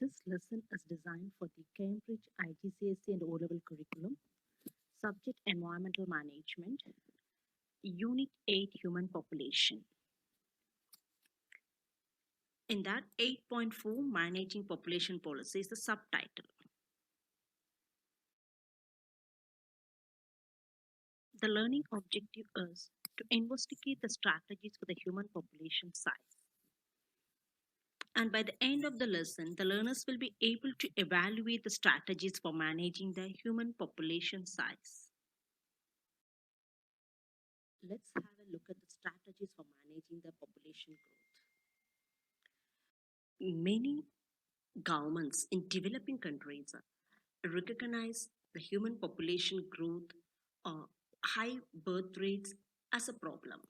This lesson is designed for the Cambridge IGCSE and O-level curriculum, subject Environmental Management, Unit 8 Human Population. In that 8.4 Managing Population Policy is the subtitle. The learning objective is to investigate the strategies for the human population size. And by the end of the lesson, the learners will be able to evaluate the strategies for managing the human population size. Let's have a look at the strategies for managing the population growth. Many governments in developing countries recognize the human population growth or high birth rates as a problem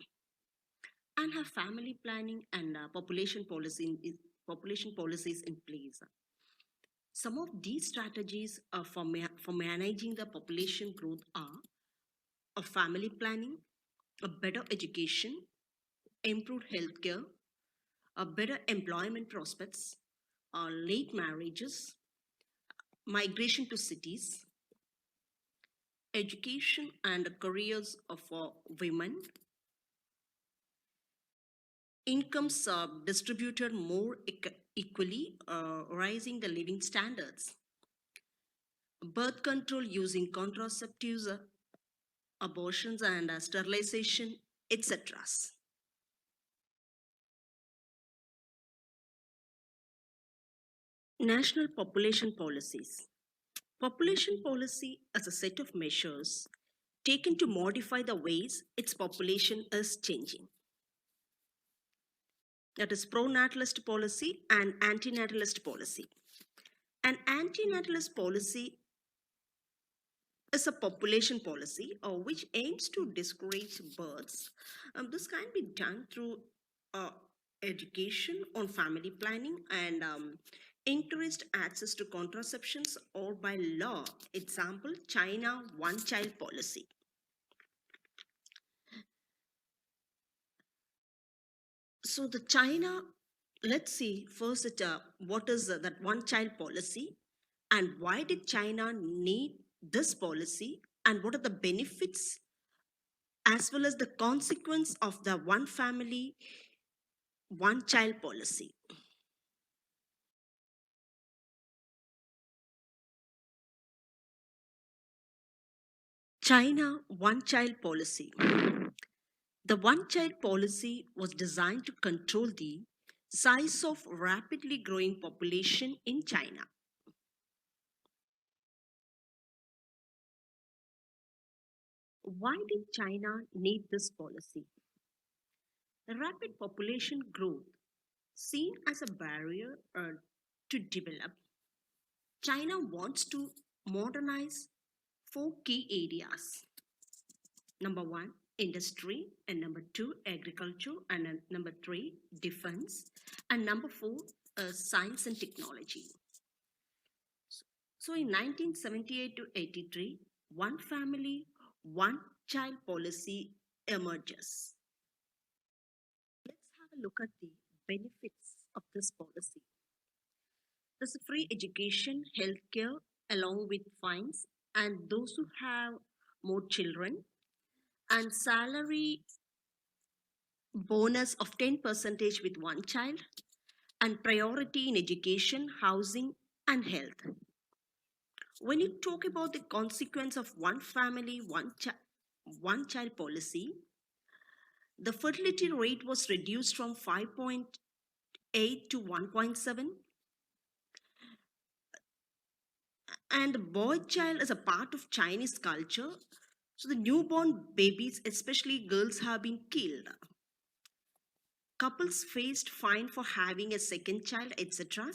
and have family planning and population policies in place. Some of these strategies for managing the population growth are a family planning, a better education, improved healthcare, a better employment prospects, late marriages, migration to cities, education and careers for women, incomes are distributed more equally, rising the living standards, birth control using contraceptives, abortions and sterilization, etc. National population policies. Population policy is a set of measures taken to modify the ways its population is changing. That is pro-natalist policy and anti-natalist policy. An anti-natalist policy is a population policy which aims to discourage births. This can be done through education on family planning and increased access to contraceptions or by law. Example, China one-child policy. So the China, let's see first what is that one-child policy and why did China need this policy and what are the benefits as well as the consequence of the one family, one child policy. China one child policy. The one child policy was designed to control the size of rapidly growing population in China. Why did China need this policy? The rapid population growth, seen as a barrier to develop, China wants to modernize four key areas. Number one, industry, and number two, agriculture, and number three, defense, and number four, science and technology. So in 1978 to 83, one family, one child policy emerges. Let's have a look at the benefits of this policy. There's free education, healthcare, along with fines, and those who have more children, and salary bonus of 10% with one child, and priority in education, housing, and health. When you talk about the consequence of one family, one child policy, the fertility rate was reduced from 5.8 to 1.7. And the boy child is a part of Chinese culture. So the newborn babies, especially girls, have been killed. Couples faced fine for having a second child, etc.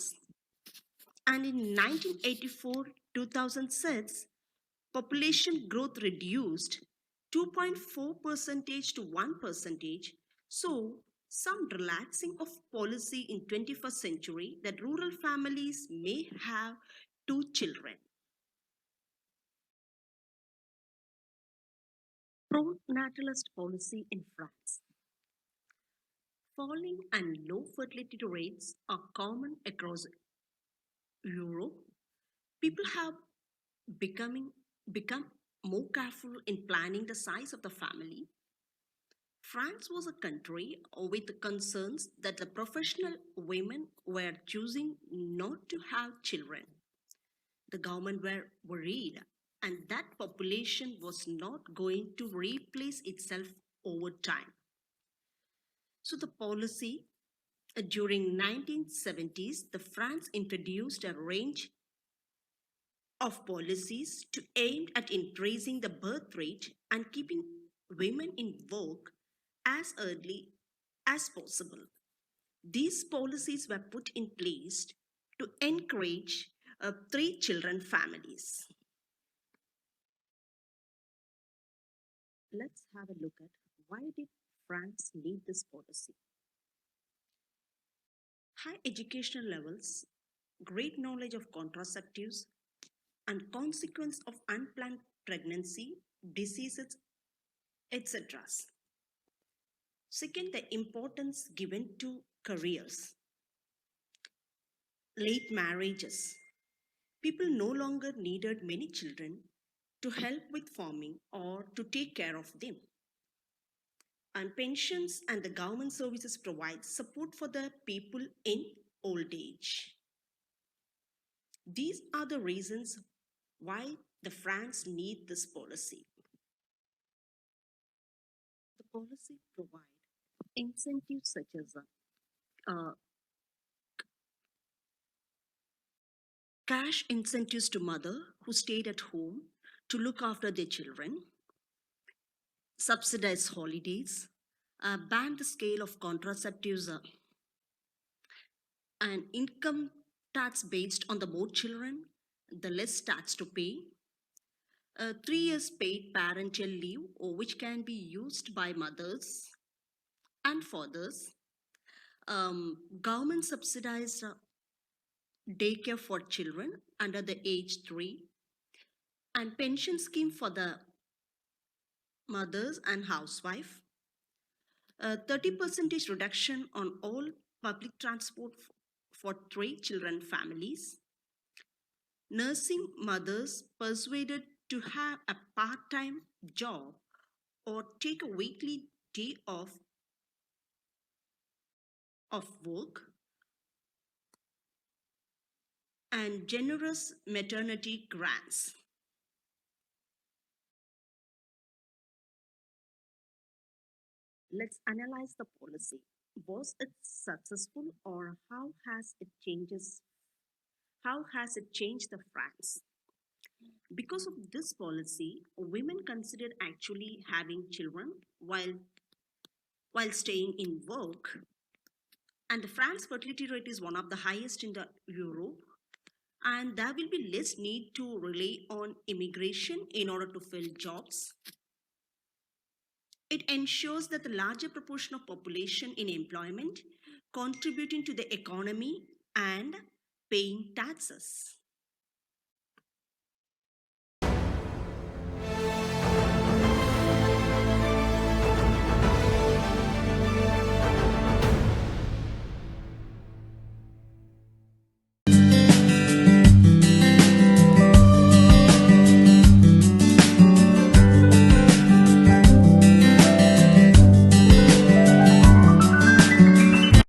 And in 1984, 2006, population growth reduced 2.4% to 1%. So some relaxing of policy in 21st century that rural families may have two children. Pro-natalist policy in France. Falling and low fertility rates are common across Europe, people have becoming become more careful in planning the size of the family. France was a country with concerns that the professional women were choosing not to have children. The government were worried, and that population was not going to replace itself over time. So the policy during 1970s, the France introduced a range of policies to aim at increasing the birth rate and keeping women in work as early as possible. These policies were put in place to encourage three children families. Let's have a look at why did France need this policy. High educational levels, great knowledge of contraceptives, and consequence of unplanned pregnancy, diseases, etc. Second, the importance given to careers, late marriages. People no longer needed many children to help with farming or to take care of them. And pensions and the government services provide support for the people in old age. These are the reasons why the France need this policy. The policy provide incentives such as uh, cash incentives to mother who stayed at home to look after their children, subsidize holidays, ban the scale of contraceptives, and income tax based on the more children, the less tax to pay. 3 years paid parental leave, or which can be used by mothers and fathers. Government subsidized daycare for children under the age 3, and pension scheme for the mothers and housewife. 30% reduction on all public transport for three children families. Nursing mothers persuaded to have a part-time job or take a weekly day off of work, and generous maternity grants. Let's analyze the policy. Was it successful, or how has it changed the France? Because of this policy, women considered actually having children while staying in work, and the France fertility rate is one of the highest in the Europe, and there will be less need to rely on immigration in order to fill jobs. It ensures that the larger proportion of population in employment, contributing to the economy and paying taxes.